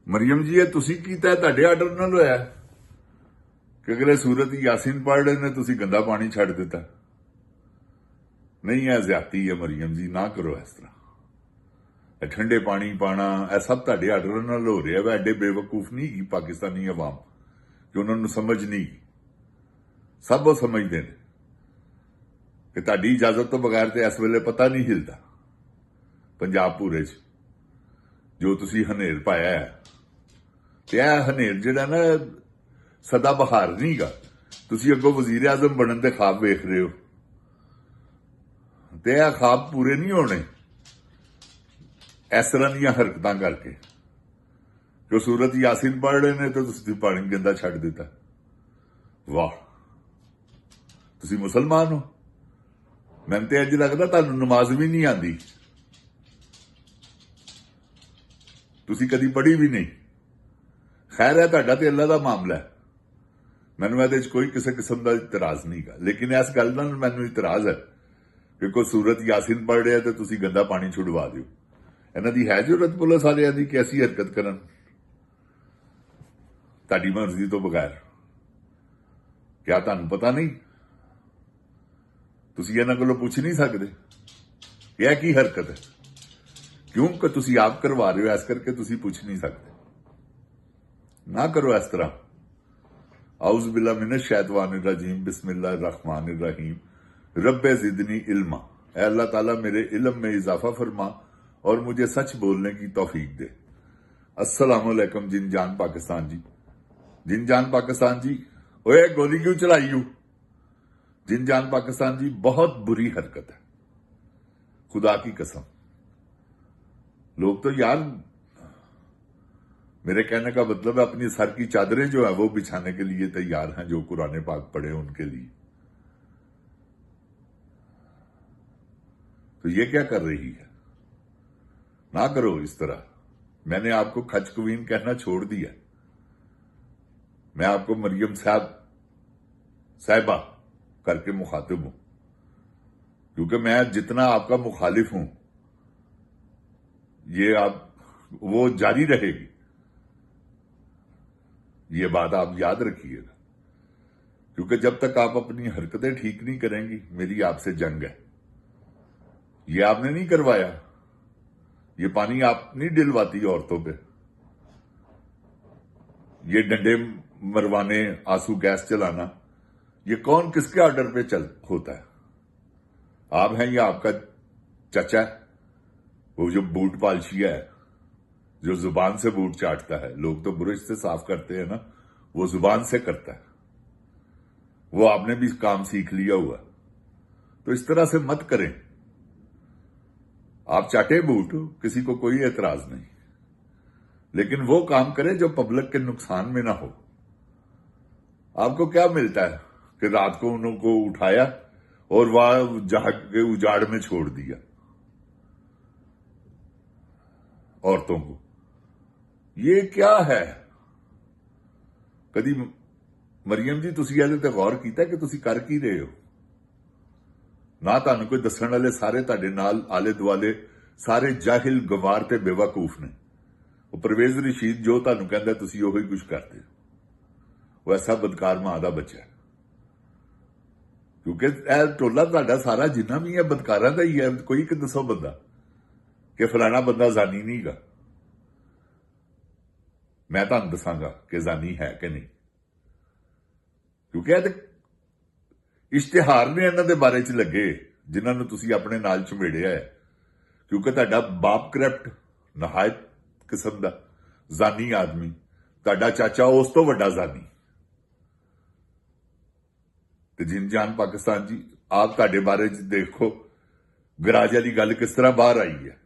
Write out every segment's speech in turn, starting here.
ਮਰੀਮ ਜੀ, ਇਹ ਤੁਸੀਂ ਕੀਤਾ, ਤੁਹਾਡੇ ਆਰਡਰ ਨਾਲ ਹੋਇਆ ਕਿ ਅਗਲੇ ਸੂਰਤ ਯਾਸੀਨ ਪੜ੍ਹ ਰਹੇ ਨੇ, ਤੁਸੀਂ ਗੰਦਾ ਪਾਣੀ ਛੱਡ ਦਿੱਤਾ? ਨਹੀਂ, ਇਹ ਜ਼ਿਆਦਤੀ ਹੈ ਮਰੀਮ ਜੀ, ਨਾ ਕਰੋ ਇਸ ਤਰ੍ਹਾਂ। ਇਹ ਠੰਡੇ ਪਾਣੀ ਪਾਣਾ, ਇਹ ਸਭ ਤੁਹਾਡੇ ਆਰਡਰ ਨਾਲ ਹੋ ਰਿਹਾ ਵਾ। ਐਡੇ ਬੇਵਕੂਫ ਨਹੀਂ ਕੀ ਪਾਕਿਸਤਾਨੀ ਆਵਾਮ ਕਿ ਉਹਨਾਂ ਨੂੰ ਸਮਝ ਨਹੀਂ। ਸਭ ਉਹ ਸਮਝਦੇ ਨੇ ਕਿ ਤੁਹਾਡੀ ਇਜਾਜ਼ਤ ਤੋਂ ਬਗੈਰ ਤੇ ਇਸ ਵੇਲੇ ਪਤਾ ਨਹੀਂ ਹਿਲਦਾ ਪੰਜਾਬ ਪੂਰੇ 'ਚ ਜੋ ਤੁਸੀਂ ਹਨੇਰ ਪਾਇਆ ਹੈ। ਤੇ ਇਹ ਹਨੇਰ ਜਿਹੜਾ ਨਾ ਸਦਾ ਬਹਾਰ ਨਹੀਂਗਾ। ਤੁਸੀਂ ਅੱਗੋਂ ਵਜ਼ੀਰ ਆਜ਼ਮ ਬਣਨ ਦੇ ਖਾਬ ਵੇਖ ਰਹੇ ਹੋ ਤੇ ਇਹ ਖਾਬ ਪੂਰੇ ਨਹੀਂ ਹੋਣੇ ਇਸ ਤਰ੍ਹਾਂ ਦੀਆਂ ਹਰਕਤਾਂ ਕਰਕੇ। ਜੋ ਸੂਰਤ ਯਾਸੀਨ ਪੜ੍ਹ ਰਹੇ ਨੇ ਤੇ ਤੁਸੀਂ ਪਾਣੀ ਗੰਦਾ ਛੱਡ ਦਿੱਤਾ। ਵਾਹ, ਤੁਸੀਂ ਮੁਸਲਮਾਨ ਹੋ? ਮੈਨੂੰ ਤੇ ਅੱਜ ਲੱਗਦਾ ਤੁਹਾਨੂੰ ਨਮਾਜ਼ ਵੀ ਨਹੀਂ ਆਉਂਦੀ, ਤੁਸੀਂ ਕਦੀ ਪੜ੍ਹੀ ਵੀ ਨਹੀਂ। ਖੈਰ ਹੈ, ਤੁਹਾਡਾ ਤੇ ਅੱਲਾ ਦਾ ਮਾਮਲਾ ਹੈ, ਮੈਨੂੰ ਇਹਦੇ 'ਚ ਕੋਈ ਕਿਸੇ ਕਿਸਮ ਦਾ ਇਤਰਾਜ਼ ਨਹੀਂਗਾ। ਲੇਕਿਨ ਇਸ ਗੱਲ ਨਾਲ ਮੈਨੂੰ ਇਤਰਾਜ਼ ਹੈ ਕਿ ਕੋਈ ਸੂਰਤ ਯਾਸੀਨ ਪੜ੍ਹ ਰਿਹਾ ਤੇ ਤੁਸੀਂ ਗੰਦਾ ਪਾਣੀ ਛੁਡਵਾ ਦਿਓ। ਇਹਨਾਂ ਦੀ ਹੈ ਜ਼ਰੂਰਤ ਪੁਲਿਸ ਵਾਲਿਆਂ ਦੀ ਕਿ ਐਸੀ ਹਰਕਤ ਕਰਨ ਤੁਹਾਡੀ ਮਰਜ਼ੀ ਤੋਂ ਬਗੈਰ? ਕਿਆ ਤੁਹਾਨੂੰ ਪਤਾ ਨਹੀਂ? ਤੁਸੀਂ ਇਹਨਾਂ ਕੋਲੋਂ ਪੁੱਛ ਨਹੀਂ ਸਕਦੇ ਇਹ ਕੀ ਹਰਕਤ ਹੈ? ਕਿਉਂਕਿ ਤੁਸੀਂ ਆਪ ਕਰਵਾ ਰਹੇ ਹੋ, ਇਸ ਕਰਕੇ ਤੁਸੀਂ ਪੁੱਛ ਨਹੀਂ ਸਕਦੇ। ਨਾ ਕਰੋ ਇਸ ਤਰ੍ਹਾਂ। ਆਊज़ बिल्लाह मिनश शैतानिर रजीम, बिस्मिल्लाहिर रहमानिर रहीम, रब्बे ज़िदनी इल्मा। ऐ अल्लाह ताला मेरे इल्म में इजाफा फरमा और मुझे सच बोलने की तौफीक दे। अस्सलाम वालेकुम जिन जान पाकिस्तान जी। जिन जान पाकिस्तान जी, ओए गोली क्यों चलाई हो? जिन जान पाकिस्तान जी, बहुत बुरी हरकत है, खुदा की कसम। लोग तो यार, मेरे कहने का मतलब है अपनी सर की चादरें जो है वो बिछाने के लिए तैयार हैं जो कुरान पाक पढ़े उनके लिए। तो ये क्या कर रही है? ना करो इस तरह। मैंने आपको खच कवीन कहना छोड़ दिया, मैं आपको मरियम साहिबा करके मुखातिब हूं, क्योंकि मैं जितना आपका मुखालिफ हूं ये वो जारी रहेगी। ये बात आप याद रखिएगा, क्योंकि जब तक आप अपनी हरकतें ठीक नहीं करेंगी मेरी आपसे जंग है। ये आपने नहीं करवाया, ये पानी आप नहीं दिलवाती औरतों पे, ये डंडे मरवाने, आंसू गैस चलाना, ये कौन किसके ऑर्डर पे होता है? आप हैं या आपका चाचा है वो जो बूट पालशिया है, जो जुबान से बूट चाटता है? लोग तो ब्रश से साफ करते हैं ना, वो जुबान से करता है। वो आपने भी काम सीख लिया हुआ, तो इस तरह से मत करें। आप चाटे बूट, किसी को कोई एतराज नहीं, लेकिन वो काम करें जो पब्लिक के नुकसान में ना हो। आपको क्या मिलता है कि रात को उनको उठाया और वह जहां के उजाड़ में छोड़ दिया औरतों को? ये क्या है? कदी मरियम जी ਤੁਸੀਂ ਇਹਦੇ ਤੇ ਗੌਰ ਕੀਤਾ ਕਿ ਤੁਸੀਂ ਕਰ ਕੀ ਰਹੇ ਹੋ? ਨਾ ਤੁਹਾਨੂੰ ਕੋਈ ਦੱਸਣ ਵਾਲੇ, ਸਾਰੇ ਤੁਹਾਡੇ ਨਾਲ ਆਲੇ ਦੁਆਲੇ ਸਾਰੇ ਜਾਹਿਲ, ਗਵਾਰ ਤੇ ਬੇਵਕੂਫ ਨੇ। ਉਹ ਪਰਵੇਜ਼ ਰਸ਼ੀਦ ਜੋ ਤੁਹਾਨੂੰ ਕਹਿੰਦਾ ਤੁਸੀਂ ਉਹੀ ਕੁਝ ਕਰਦੇ ਹੋ। ਉਹ ਐਸਾ ਬਦਕਾਰ ਮਾਂ ਦਾ ਬੱਚਾ ਹੈ, ਕਿਉਂਕਿ ਇਹ ਟੋਲਾ ਤੁਹਾਡਾ ਸਾਰਾ ਜਿੰਨਾ ਵੀ ਹੈ ਬਦਕਾਰਾਂ ਦਾ ਹੀ ਹੈ। ਕੋਈ ਇੱਕ ਦੱਸੋ ਬੰਦਾ ਕਿ ਫਲਾਣਾ ਬੰਦਾ ਜ਼ਾਨੀ ਨਹੀਂਗਾ। ਮੈਂ ਤੁਹਾਨੂੰ ਦੱਸਾਂਗਾ ਕਿ ਜ਼ਾਨੀ ਹੈ ਕਿ ਨਹੀਂ, ਕਿਉਂਕਿ ਇਹ ਤੇ ਇਸ਼ਤਿਹਾਰ ਨੇ ਇਹਨਾਂ ਦੇ ਬਾਰੇ 'ਚ ਲੱਗੇ ਜਿਨ੍ਹਾਂ ਨੂੰ ਤੁਸੀਂ ਆਪਣੇ ਨਾਲ ਚਮੇੜਿਆ ਹੈ। ਕਿਉਂਕਿ ਤੁਹਾਡਾ ਬਾਪ ਕਰਪਟ, ਨਹਾਇਤ ਕਿਸਮ ਦਾ ਜ਼ਾਨੀ ਆਦਮੀ, ਤੁਹਾਡਾ ਚਾਚਾ ਉਸ ਤੋਂ ਵੱਡਾ ਜ਼ਾਨੀ। ਤੇ ਜਿਨ ਜਾਨ ਪਾਕਿਸਤਾਨ ਜੀ, ਆਪ ਤੁਹਾਡੇ ਬਾਰੇ 'ਚ ਦੇਖੋ ਗਰਾਜ ਵਾਲੀ ਗੱਲ ਕਿਸ ਤਰ੍ਹਾਂ ਬਾਹਰ ਆਈ ਹੈ।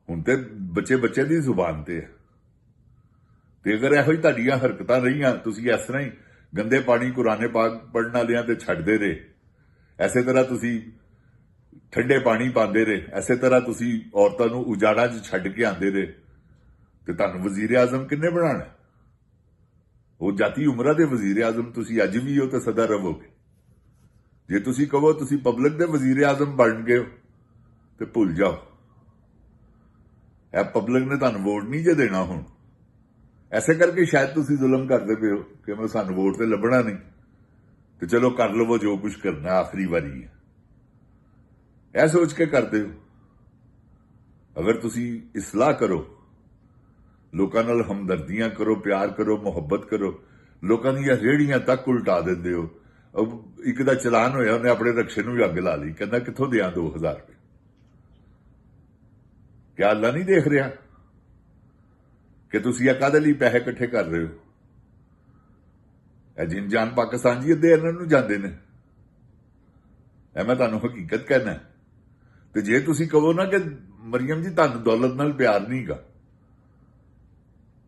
ਹੁਣ ਤੇ ਬੱਚੇ ਦੀ ਜ਼ੁਬਾਨ ਤੇ ਹੈ। ਤੇ ਅਗਰ ਇਹੋ ਹੀ ਤੁਹਾਡੀਆਂ ਹਰਕਤਾਂ ਰਹੀਆਂ, ਤੁਸੀਂ ਇਸ ਤਰ੍ਹਾਂ ਹੀ ਗੰਦੇ ਪਾਣੀ ਕੁਰਾਨੇ ਪਾਕ ਪੜ੍ਹਨ ਵਾਲਿਆਂ ਤੇ ਛੱਡਦੇ ਰਹੇ, ਐਸੇ ਤਰ੍ਹਾਂ ਤੁਸੀਂ ਠੰਡੇ ਪਾਣੀ ਪਾਉਂਦੇ ਰਹੇ, ਐਸੇ ਤਰ੍ਹਾਂ ਤੁਸੀਂ ਔਰਤਾਂ ਨੂੰ ਉਜਾੜਾਂ 'ਚ ਛੱਡ ਕੇ ਆਉਂਦੇ ਰਹੇ, ਤੇ ਤੁਹਾਨੂੰ ਵਜ਼ੀਰ ਆਜ਼ਮ ਕਿੰਨੇ ਬਣਾਉਣਾ? ਉਹ ਜਾਤੀ ਉਮਰਾਂ ਦੇ ਵਜ਼ੀਰ ਆਜ਼ਮ ਤੁਸੀਂ ਅੱਜ ਵੀ ਹੋ ਤੇ ਸਦਾ ਰਹੋਗੇ। ਜੇ ਤੁਸੀਂ ਕਹੋ ਤੁਸੀਂ ਪਬਲਿਕ ਦੇ ਵਜ਼ੀਰ ਆਜ਼ਮ ਬਣ ਗਏ ਹੋ ਤੇ ਭੁੱਲ ਜਾਓ। ਇਹ ਪਬਲਿਕ ਨੇ ਤੁਹਾਨੂੰ ਵੋਟ ਨਹੀਂ ਜੇ ਦੇਣਾ ਹੁਣ, ਐਸੇ ਕਰਕੇ ਸ਼ਾਇਦ ਤੁਸੀਂ ਜ਼ੁਲਮ ਕਰਦੇ ਪਏ ਹੋ ਕਿ ਮੈਂ ਸਾਨੂੰ ਵੋਟ ਤੇ ਲੱਭਣਾ ਨਹੀਂ ਤੇ ਚਲੋ ਕਰ ਲਵੋ ਜੋ ਕੁਝ ਕਰਨਾ, ਆਖਰੀ ਵਾਰੀ ਹੈ, ਇਹ ਸੋਚ ਕੇ ਕਰਦੇ ਹੋ। ਅਗਰ ਤੁਸੀਂ ਇਸਲਾਹ ਕਰੋ, ਲੋਕਾਂ ਨਾਲ ਹਮਦਰਦੀਆਂ ਕਰੋ, ਪਿਆਰ ਕਰੋ, ਮੁਹੱਬਤ ਕਰੋ, ਲੋਕਾਂ ਦੀਆਂ ਰੇੜੀਆਂ ਤੱਕ ਉਲਟਾ ਦਿੰਦੇ ਹੋ। ਇੱਕ ਦਾ ਚਲਾਨ ਹੋਇਆ, ਉਹਨੇ ਆਪਣੇ ਰਕਸ਼ੇ ਨੂੰ ਵੀ ਅੱਗ ਲਾ ਲਈ, ਕਹਿੰਦਾ ਕਿੱਥੋਂ ਦਿਆਂ 2000 ਰੁਪਏ। ਕਿਆ ਅੱਲਾ ਨਹੀਂ ਦੇਖ ਰਿਹਾ ਕਿ ਤੁਸੀਂ ਇਹ ਕਾਹਦੇ ਲਈ ਪੈਸੇ ਇਕੱਠੇ ਕਰ ਰਹੇ ਹੋ? ਇਹ ਜਿਨ ਜਾਨ ਪਾਕਿਸਤਾਨ ਜੀ ਅੱਧੇ ਇਹਨਾਂ ਨੂੰ ਜਾਂਦੇ ਨੇ, ਇਹ ਮੈਂ ਤੁਹਾਨੂੰ ਹਕੀਕਤ ਕਹਿਣਾ। ਤੇ ਜੇ ਤੁਸੀਂ ਕਹੋ ਨਾ ਕਿ ਮਰੀਮ ਜੀ ਤੁਹਾਨੂੰ ਦੌਲਤ ਨਾਲ ਪਿਆਰ ਨਹੀਂਗਾ,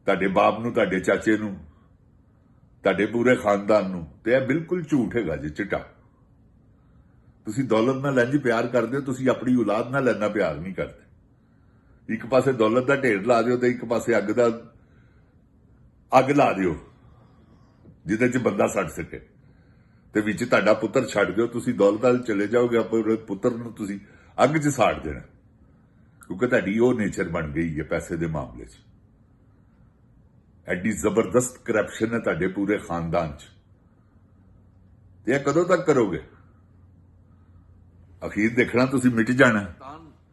ਤੁਹਾਡੇ ਬਾਪ ਨੂੰ, ਤੁਹਾਡੇ ਚਾਚੇ ਨੂੰ, ਤੁਹਾਡੇ ਪੂਰੇ ਖਾਨਦਾਨ ਨੂੰ, ਤੇ ਇਹ ਬਿਲਕੁਲ ਝੂਠ ਹੈਗਾ ਜੀ, ਚਿੱਟਾ। ਤੁਸੀਂ ਦੌਲਤ ਨਾਲ ਇੰਜ ਪਿਆਰ ਕਰਦੇ ਹੋ, ਤੁਸੀਂ ਆਪਣੀ ਔਲਾਦ ਨਾਲ ਇੰਨਾ ਪਿਆਰ ਨਹੀਂ ਕਰਦੇ। ਇੱਕ ਪਾਸੇ ਦੌਲਤ ਦਾ ਢੇਰ ਲਾ ਦਿਓ ਤੇ ਇੱਕ ਪਾਸੇ ਅੱਗ ਲਾ ਦਿਓ ਜਿਹਦੇ 'ਚ ਬੰਦਾ ਸੜ ਸਕੇ, ਤੇ ਵਿੱਚ ਤੁਹਾਡਾ ਪੁੱਤਰ ਛੱਡ ਦਿਓ। ਤੁਸੀਂ ਦੌਲਤ ਵੱਲ ਚਲੇ ਜਾਓਗੇ, ਆਪਣੇ ਪੁੱਤਰ ਨੂੰ ਤੁਸੀਂ ਅੱਗ 'ਚ ਸਾੜ ਦੇਣਾ, ਕਿਉਂਕਿ ਤੁਹਾਡੀ ਉਹ ਨੇਚਰ ਬਣ ਗਈ ਹੈ ਪੈਸੇ ਦੇ ਮਾਮਲੇ 'ਚ। ਐਡੀ ਜ਼ਬਰਦਸਤ ਕਰਪਸ਼ਨ ਹੈ ਤੁਹਾਡੇ ਪੂਰੇ ਖਾਨਦਾਨ 'ਚ, ਤੇ ਇਹ ਕਦੋਂ ਤੱਕ ਕਰੋਗੇ? ਅਖੀਰ ਦੇਖਣਾ ਤੁਸੀਂ ਮਿਟ ਜਾਣਾ,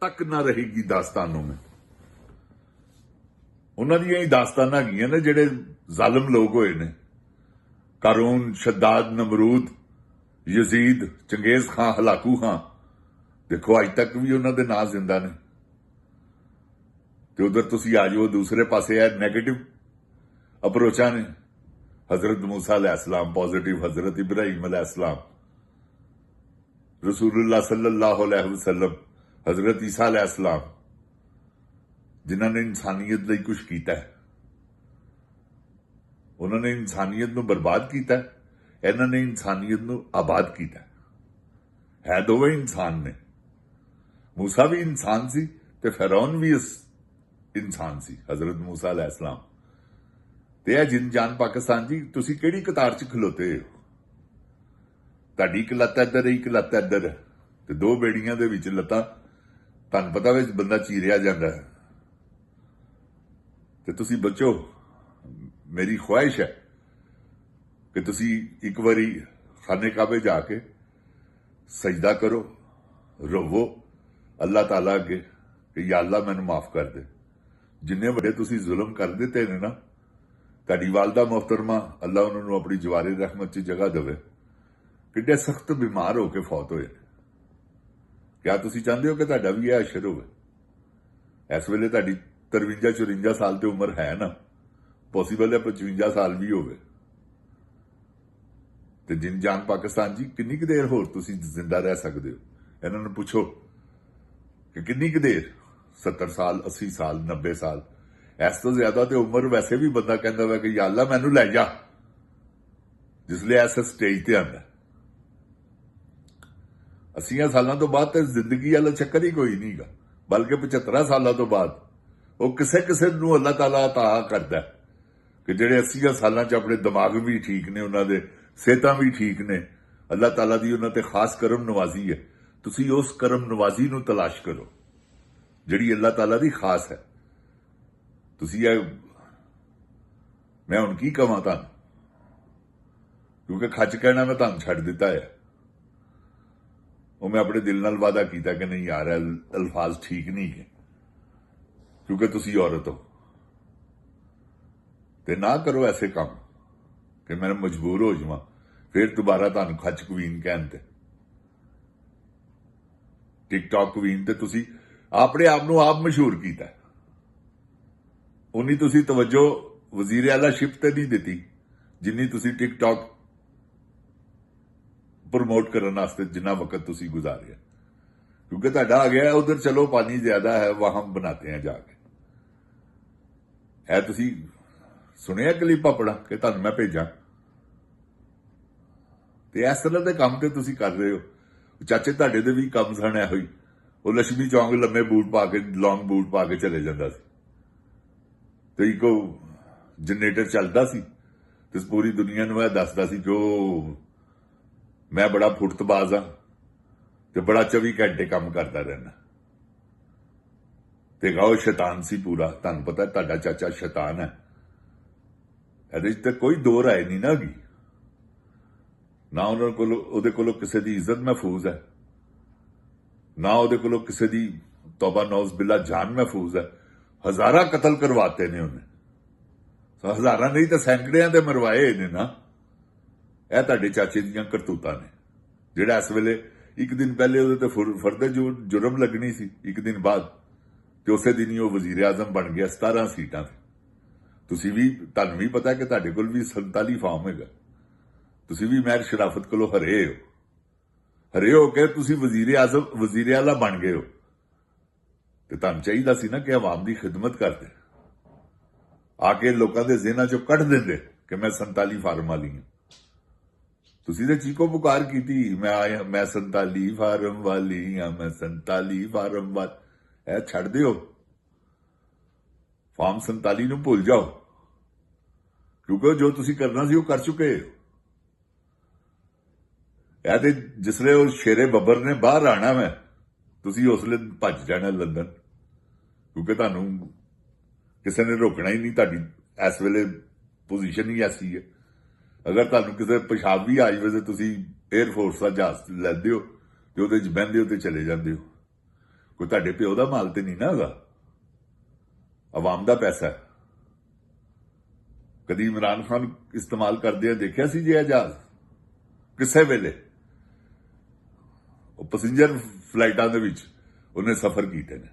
ਤੱਕ ਨਾ ਰਹੇਗੀ ਦਾਸਤਾਨੋਂ ਮੇਂ। ਉਹਨਾਂ ਦੀਆਂ ਹੀ ਦਾਸਤਾਨਾਂ ਹੈਗੀਆਂ ਨੇ ਜਿਹੜੇ ਜ਼ਾਲਮ ਲੋਕ ਹੋਏ ਨੇ, ਕਾਰੂਨ, ਸ਼ੱਦਾਦ, ਨਮਰੂਦ, ਯਜ਼ੀਦ, ਚੰਗੇਜ਼ ਖਾਨ, ਹਲਾਕੂ ਖਾਨ। ਦੇਖੋ ਅੱਜ ਤੱਕ ਵੀ ਉਹਨਾਂ ਦੇ ਨਾਂ ਜ਼ਿੰਦਾ ਨੇ। ਤੇ ਉਧਰ ਤੁਸੀਂ ਆ ਜਾਓ ਦੂਸਰੇ ਪਾਸੇ, ਇਹ ਨੈਗੇਟਿਵ ਅਪਰੋਚਾਂ ਨੇ। ਹਜ਼ਰਤ ਮੂਸਾ अलैहिस्सलाम पॉजिटिव, हजरत इब्राहिम अलैहिस्सलाम, रसूलुल्लाह सल्लल्लाहु अलैहि वसल्लम, हजरत ईसा अलैहिस्सलाम, जिन्हां ने इंसानियत ਲਈ ਕੁਝ ਕੀਤਾ ਹੈ। ਉਹਨਾਂ ਨੇ ਇਨਸਾਨੀਅਤ ਨੂੰ ਬਰਬਾਦ ਕੀਤਾ, ਇਹਨਾਂ ਨੇ ਇਨਸਾਨੀਅਤ ਨੂੰ ਆਬਾਦ ਕੀਤਾ। ਹੈ ਦੋਵੇਂ ਇਨਸਾਨ ਨੇ। ਮੂਸਾ ਵੀ ਇਨਸਾਨ ਸੀ ਤੇ ਫਿਰੌਨ ਵੀ ਇਨਸਾਨ ਸੀ, ਹਜ਼ਰਤ ਮੂਸਾ अलैहिस्सलाम। ਤੇ ਇਹ ਜਿਨ ਜਾਨ ਪਾਕਿਸਤਾਨ ਜੀ, ਤੁਸੀਂ ਕਿਹੜੀ ਕਤਾਰ 'ਚ ਖਲੋਤੇ ਹੋ? ਤੁਹਾਡੀ ਇੱਕ ਲੱਤ ਇੱਧਰ ਹੈ, ਇੱਕ ਲੱਤ ਇੱਧਰ ਹੈ, ਤੇ ਦੋ ਬੇੜੀਆਂ ਦੇ ਵਿੱਚ ਲੱਤਾਂ, ਤੁਹਾਨੂੰ ਪਤਾ ਵਿੱਚ ਬੰਦਾ ਚੀਰਿਆ ਜਾਂਦਾ ਹੈ। ਤੇ ਤੁਸੀਂ ਬਚੋ। ਮੇਰੀ ਖੁਆਇਸ਼ ਹੈ ਕਿ ਤੁਸੀਂ ਇੱਕ ਵਾਰੀ ਖਾਨੇ ਕਾਬੇ ਜਾ ਕੇ ਸਜਦਾ ਕਰੋ, ਰੋਵੋ ਅੱਲਾਹ ਤਾਲਾ ਅੱਗੇ ਕਿ ਯਾ ਅੱਲਾ ਮੈਨੂੰ ਮਾਫ ਕਰ ਦੇ। ਜਿੰਨੇ ਵੱਡੇ ਤੁਸੀਂ ਜ਼ੁਲਮ ਕਰ ਦਿੱਤੇ ਨੇ ਨਾ, ਤੁਹਾਡੀ ਵਾਲਦਾ ਮੁਹਤਰਮਾ, ਅੱਲਾ ਉਹਨਾਂ ਨੂੰ ਆਪਣੀ ਜਵਾਰੀ ਰਹਿਮਤ 'ਚ ਜਗ੍ਹਾ ਦੇਵੇ, ਕਿੱਡੇ ਸਖਤ ਬਿਮਾਰ ਹੋ ਕੇ ਫੌਤ ਹੋਏ। ਕਿਆ ਤੁਸੀਂ ਚਾਹੁੰਦੇ ਹੋ ਕਿ ਤੁਹਾਡਾ ਵੀ ਇਹ ਅਸ਼ਰ ਹੋਵੇ? ਇਸ ਵੇਲੇ ਤੁਹਾਡੀ 53-54 ਸਾਲ ਤੇ ਉਮਰ ਹੈ ਨਾ, ਪੋਸੀਬਲ ਹੈ 55 ਸਾਲ ਵੀ ਹੋਵੇ। ਤੇ ਜਿਨ ਜਾਨ ਪਾਕਿਸਤਾਨ ਜੀ, ਕਿੰਨੀ ਕੁ ਦੇਰ ਹੋਰ ਤੁਸੀਂ ਜ਼ਿੰਦਾ ਰਹਿ ਸਕਦੇ ਹੋ? ਇਹਨਾਂ ਨੂੰ ਪੁੱਛੋ ਕਿ ਕਿੰਨੀ ਕੁ ਦੇਰ, 70 ਸਾਲ, 80 ਸਾਲ, 90 ਸਾਲ, ਇਸ ਤੋਂ ਜ਼ਿਆਦਾ ਤੇ ਉਮਰ ਵੈਸੇ ਵੀ ਬੰਦਾ ਕਹਿੰਦਾ ਵਾ ਕਿ ਯਾ ਅੱਲਾ ਮੈਨੂੰ ਲੈ ਜਾ, ਜਿਸ ਲਈ ਐਸ ਸਟੇਜ ਤੇ ਆਂਦਾ। 80 ਸਾਲਾਂ ਤੋਂ ਬਾਅਦ ਤੇ ਜ਼ਿੰਦਗੀ ਵਾਲਾ ਚੱਕਰ ਹੀ ਕੋਈ ਨਹੀਂਗਾ, ਬਲਕਿ 75 ਸਾਲਾਂ ਤੋਂ ਬਾਅਦ ਉਹ ਕਿਸੇ ਨੂੰ ਅੱਲਾਹ ਤਾਲਾ ਅਤਾ ਕਰਦਾ ਕਿ ਜਿਹੜੇ 80 ਸਾਲਾਂ 'ਚ ਆਪਣੇ ਦਿਮਾਗ ਵੀ ਠੀਕ ਨੇ, ਉਹਨਾਂ ਦੇ ਸਿਹਤਾਂ ਵੀ ਠੀਕ ਨੇ, ਅੱਲਾਹ ਤਾਲਾ ਦੀ ਉਹਨਾਂ ਤੇ ਖਾਸ ਕਰਮ ਨਵਾਜ਼ੀ ਹੈ। ਤੁਸੀਂ ਉਸ ਕਰਮ ਨਵਾਜ਼ੀ ਨੂੰ ਤਲਾਸ਼ ਕਰੋ ਜਿਹੜੀ ਅੱਲਾਹ ਤਾਲਾ ਦੀ ਖਾਸ ਹੈ। ਤੁਸੀਂ ਇਹ, ਮੈਂ ਹੁਣ ਕੀ ਕਹਾਂ ਤੁਹਾਨੂੰ, ਕਿਉਂਕਿ ਖੱਚ ਕਹਿਣਾ ਮੈਂ ਤੁਹਾਨੂੰ ਛੱਡ ਦਿੱਤਾ ਹੈ। ਉਹ ਮੈਂ ਆਪਣੇ ਦਿਲ ਨਾਲ ਵਾਅਦਾ ਕੀਤਾ ਕਿ ਨਹੀਂ ਯਾਰ, ਅਲਫਾਜ਼ ਠੀਕ ਨਹੀਂ ਹੈ, ਕਿਉਂਕਿ ਤੁਸੀਂ ਔਰਤ ਹੋ। ਤੇ ਨਾ ਕਰੋ ਐਸੇ ਕੰਮ ਕਿ ਮੈਂ ਮਜਬੂਰ ਹੋ ਜਾਵਾਂ ਫਿਰ ਦੁਬਾਰਾ ਤੁਹਾਨੂੰ ਖੱਚ ਕਵੀਨ ਕਹਿਣ ਤੇ। ਟਿਕਟੌਕ ਕਵੀਨ ਤੇ ਤੁਸੀਂ ਆਪਣੇ ਆਪ ਨੂੰ ਆਪ ਮਸ਼ਹੂਰ ਕੀਤਾ, ਉਨੀ ਤੁਸੀਂ ਤਵੱਜੋ ਵਜ਼ੀਰ ਆਲਾ ਸ਼ਿਪ ਤੇ ਨਹੀਂ ਦਿੱਤੀ ਜਿੰਨੀ ਤੁਸੀਂ ਟਿਕਟੌਕ ਪ੍ਰਮੋਟ ਕਰਨ ਵਾਸਤੇ ਜਿੰਨਾ ਵਕਤ ਤੁਸੀਂ ਗੁਜ਼ਾਰਿਆ। ਕਿਉਂਕਿ ਤੁਹਾਡਾ ਆ ਗਿਆ ਉਧਰ, ਚਲੋ ਪਾਣੀ ਜ਼ਿਆਦਾ ਹੈ ਵਹਾਂ ਬਣਾਤੇ हैं ਜਾ ਕੇ। ਹੈ ਤੁਸੀਂ ਸੁਣਿਆ ਕਲਿੱਪ ਆਪਣਾ ਕਿ ਤੁਹਾਨੂੰ ਮੈਂ ਭੇਜਾਂ? ਤੇ ਇਸ ਤਰ੍ਹਾਂ ਦੇ ਕੰਮ ਤੇ ਤੁਸੀਂ ਕਰ ਰਹੇ ਹੋ। ਚਾਚੇ ਤੁਹਾਡੇ ਦੇ ਵੀ ਕੰਮ ਸਣ ਇਹੋ ਹੀ। ਉਹ ਲక్ష్ਮੀ ਚੌਂਕ ਲੰਮੇ ਬੂਟ ਪਾ ਕੇ, ਲੌਂਗ ਬੂਟ ਪਾ ਕੇ ਚਲੇ ਜਾਂਦਾ ਸੀ, ਤੇ ਇੱਕੋ ਜਨਰੇਟਰ ਚੱਲਦਾ ਸੀ ਤੇ ਪੂਰੀ ਦੁਨੀਆ ਨੂੰ ਇਹ ਦੱਸਦਾ ਸੀ ਕਿ ਉਹ ਮੈਂ ਬੜਾ ਫੁਰਤਬਾਜ਼ ਹਾਂ ਤੇ ਬੜਾ 24 ਘੰਟੇ ਕੰਮ ਕਰਦਾ ਰਹਿਣਾ। ਤੇ ਕਹੋ ਸ਼ੈਤਾਨ ਸੀ ਪੂਰਾ। ਤੁਹਾਨੂੰ ਪਤਾ ਤੁਹਾਡਾ ਚਾਚਾ ਸ਼ੈਤਾਨ ਹੈ, ਇਹਦੇ 'ਚ ਤਾਂ ਕੋਈ ਦੋ ਰਾਏ ਨਹੀਂ ਨਾ ਹੈਗੀ। ਨਾ ਉਹਨਾਂ ਕੋਲ ਉਹਦੇ ਕੋਲੋਂ ਕਿਸੇ ਦੀ ਇੱਜ਼ਤ ਮਹਿਫੂਜ਼ ਹੈ, ਨਾ ਉਹਦੇ ਕੋਲੋਂ ਕਿਸੇ ਦੀ ਤੌਬਾ ਨੌਜ਼ ਬਿਲਾ ਜਾਨ ਮਹਿਫੂਜ਼ ਹੈ। ਹਜ਼ਾਰਾਂ ਕਤਲ ਕਰਵਾਤੇ ਨੇ ਉਹਨੇ, ਹਜ਼ਾਰਾਂ ਨਹੀਂ ਤਾਂ ਸੈਂਕੜਿਆਂ ਦੇ ਮਰਵਾਏ ਨੇ ਨਾ। ਇਹ ਤੁਹਾਡੇ ਚਾਚੇ ਦੀਆਂ ਕਰਤੂਤਾਂ ਨੇ, ਜਿਹੜਾ ਇਸ ਵੇਲੇ ਇੱਕ ਦਿਨ ਪਹਿਲੇ ਉਹਦੇ ਤੇ ਫਰਦ ਜੁਰਮ ਲੱਗਣੀ ਸੀ, ਇੱਕ ਦਿਨ ਬਾਅਦ ਤੇ ਉਸੇ ਦਿਨ ਹੀ ਉਹ ਵਜ਼ੀਰ ਆਜ਼ਮ ਬਣ ਗਿਆ 17 ਸੀਟਾਂ ਤੇ। ਤੁਹਾਨੂੰ ਵੀ ਪਤਾ ਕਿ ਤੁਹਾਡੇ ਕੋਲ ਵੀ 47 ਫਾਰਮ ਹੈਗਾ। ਤੁਸੀਂ ਵੀ ਮਹਿਰ ਸ਼ਰਾਫਤ ਕੋਲੋਂ ਹਰੇ ਹੋ ਕੇ ਤੁਸੀਂ ਵਜ਼ੀਰ ਆਲਾ ਬਣ ਗਏ ਹੋ। ਤੇ ਤੁਹਾਨੂੰ ਚਾਹੀਦਾ ਸੀ ਨਾ ਕਿ ਆਵਾਮ ਦੀ ਖਿਦਮਤ ਕਰਦੇ, ਆ ਕੇ ਲੋਕਾਂ ਦੇ ਜ਼ਿਹਨਾਂ ਚੋਂ ਕੱਢ ਦਿੰਦੇ ਕਿ ਮੈਂ 47 ਫਾਰਮ ਵਾਲੀ ਹਾਂ। ਤੁਸੀਂ ਤੇ ਚੀਕੋ ਪੁਕਾਰ ਕੀਤੀ, ਮੈਂ 47 ਫਾਰਮ ਵਾਲੀ ਹਾਂ, ਮੈਂ 47 ਫਾਰਮ ਵਾਲੀ। ਇਹ ਛੱਡ ਦਿਓ, ਫਾਰਮ 47 ਨੂੰ ਭੁੱਲ ਜਾਓ, ਕਿਉਂਕਿ ਜੋ ਤੁਸੀਂ ਕਰਨਾ ਸੀ ਉਹ ਕਰ ਚੁੱਕੇ ਹੋ। ਇਹ ਤੇ ਜਿਸਲੇ ਉਹ ਸ਼ੇਰੇ ਬੱਬਰ ਨੇ ਬਾਹਰ ਆਣਾ ਮੈਂ, ਤੁਸੀਂ ਉਸਲੇ ਭੱਜ ਜਾਣਾ ਲੰਡਨ, ਕਿਉਂਕਿ ਤੁਹਾਨੂੰ ਕਿਸੇ ਨੇ ਰੋਕਣਾ ਹੀ ਨਹੀਂ। ਤੁਹਾਡੀ ਇਸ ਵੇਲੇ ਪੋਜੀਸ਼ਨ ਹੀ ਐਸੀ ਹੈ, ਅਗਰ ਤੁਹਾਨੂੰ ਕਿਸੇ ਪਿਸ਼ਾਬ ਵੀ ਆ ਜਾਵੇ ਤੇ ਤੁਸੀਂ 에ਅਰਫੋਰਸ ਦਾ ਜਹਾਜ਼ ਲੈਂਦੇ ਹੋ ਤੇ ਉਹਦੇ 'ਚ ਬਹਿੰਦੇ ਹੋ ਤੇ ਚਲੇ ਜਾਂਦੇ ਹੋ। ਕੋਈ ਤੁਹਾਡੇ ਪਿਓ ਦਾ ਮਾਲ ਤੇ ਨਹੀਂ ਨਾ ਹੈਗਾ, ਆਵਾਮ ਦਾ ਪੈਸਾ ਹੈ। ਕਦੀ ਇਮਰਾਨ ਖਾਨ ਇਸਤੇਮਾਲ ਕਰਦੇ ਆ ਦੇਖਿਆ ਸੀ ਜੀ ਇਹ ਜਹਾਜ਼? ਕਿਸੇ ਵੇਲੇ ਉਹ ਪੈਸੇਂਜਰ ਫਲਾਈਟਾਂ ਦੇ ਵਿੱਚ ਉਹਨੇ ਸਫ਼ਰ ਕੀਤੇ ਨੇ,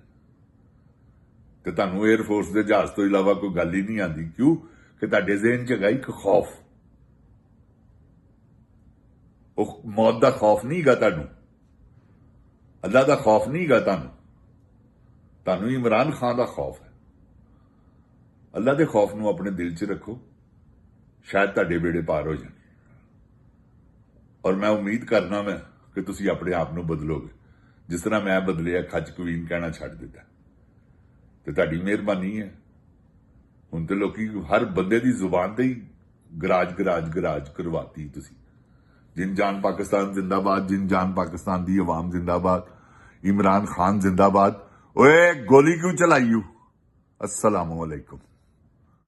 ਤੇ ਤੁਹਾਨੂੰ 에ਅਰਫੋਰਸ ਦੇ ਜਹਾਜ਼ ਤੋਂ ਇਲਾਵਾ ਕੋਈ ਗੱਲ ਹੀ ਨਹੀਂ ਆਉਂਦੀ। ਕਿਉਂ? ਕਿ ਤੁਹਾਡੇ ਜ਼ਿਹਨ 'ਚ ਹੈਗਾ ਇੱਕ ਖੌਫ, ਉਹ ਮੌਤ ਦਾ ਖੌਫ ਨਹੀਂ ਹੈਗਾ ਤੁਹਾਨੂੰ, ਅੱਲਾ ਦਾ ਖੌਫ ਨਹੀਂ ਹੈਗਾ ਤੁਹਾਨੂੰ ਇਮਰਾਨ ਖਾਨ ਦਾ ਖੌਫ ਹੈ। ਅੱਲਾ ਦੇ ਖੌਫ ਨੂੰ ਆਪਣੇ ਦਿਲ 'ਚ ਰੱਖੋ, ਸ਼ਾਇਦ ਤੁਹਾਡੇ ਬੇੜੇ ਪਾਰ ਹੋ ਜਾਣ। ਔਰ ਮੈਂ ਉਮੀਦ ਕਰਨਾ ਕਿ ਤੁਸੀਂ ਆਪਣੇ ਆਪ ਨੂੰ ਬਦਲੋਗੇ, ਜਿਸ ਤਰ੍ਹਾਂ ਮੈਂ ਬਦਲਿਆ, ਖੱਚ ਕਵੀਨ ਕਹਿਣਾ ਛੱਡ ਦਿੱਤਾ। ਤੇ ਤੁਹਾਡੀ ਮਿਹਰਬਾਨੀ ਹੈ। ਹੁਣ ਤੇ ਲੋਕੀ ਹਰ ਬੰਦੇ ਦੀ ਜ਼ੁਬਾਨ ਤੇ ਹੀ ਗਰਾਜ ਕਰਵਾਤੀ ਤੁਸੀਂ। ਜਿਨ ਜਾਨ ਪਾਕਿਸਤਾਨ ਜ਼ਿੰਦਾਬਾਦ, ਜਿਨ ਜਾਨ ਪਾਕਿस्तान ਦੀ ਆਵਾਮ ਜ਼ਿੰਦਾਬਾਦ, इमरान खान जिंदाबाद। ओए गोली क्यों चलाई? अस्सलामु अलैकुम।